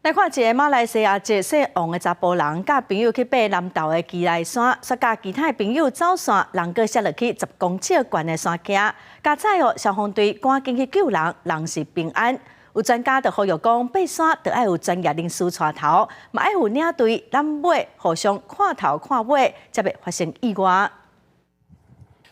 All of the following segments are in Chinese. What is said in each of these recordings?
来看一个马来西亚一姓王的查甫人，甲朋友去爬南投的基来山，煞甲其他朋友走山，人佫摔落去10公尺悬的山崖。加载消防队赶紧去救人，人是平安。有专家就呼吁讲，爬山就要有专业人士带头，嘛要有领队南尾，互相看头看尾，才袂发生意外。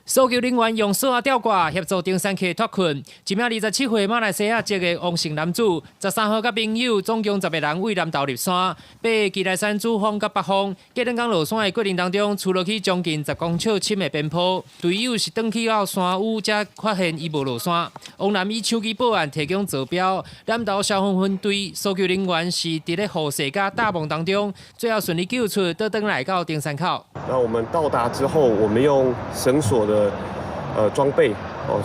搜救人员用绳啊吊挂协助登山客脱困。一名27岁马来西亚籍的王姓男子，13号甲朋友总共10个人为南投入山，爬基来山主峰甲北峰。隔两天落山的过程当中，出落去将近10公尺深的边坡。队友是登去到山屋才发现伊无落山。王男以手机报案提供坐标，南投消防分队搜救人员是伫咧雨势甲大梦当中，最后顺利救出，倒转来到登山口。那我们到达之后，我们用绳索的。 装备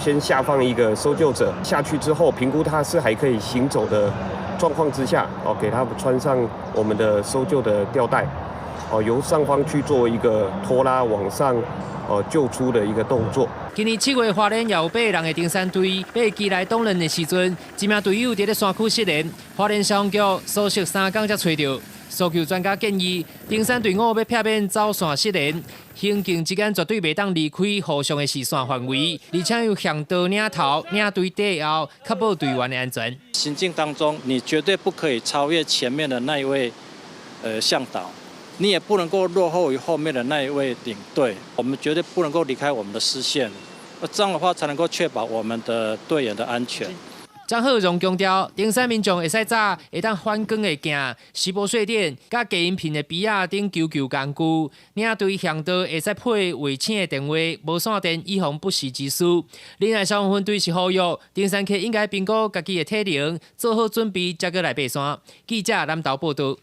先下放一个搜救者下去之后，评估他是还可以行走的状况之下，给他穿上我们的搜救的吊带，由上方去做一个拖拉往上，救出的一个动作。今年7月，花莲也有8个人的登山队爬基来东人的时阵，一名队友伫咧山区失联，花莲消防局搜索3天才找到。 搜救专家建议，登山队伍要避免走线失联，行进之间绝对袂当离开互相的视线范围，而且要向导领头，领队底后，确保队员的安全。行进当中，你绝对不可以超越前面的那一位向导，你也不能够落后于后面的那一位领队。我们绝对不能够离开我们的视线，这样的话才能够确保我们的队员的安全。 张鹤荣强调，登山民众会使早会当反光的行，时无碎电，甲隔音屏的笔啊顶求工具，领队向导会使配卫星的电话，无线电以防不时之需。另外，消防分队是呼吁登山客应该评估家己的体能，做好准备，才过来爬山。记者南投报道。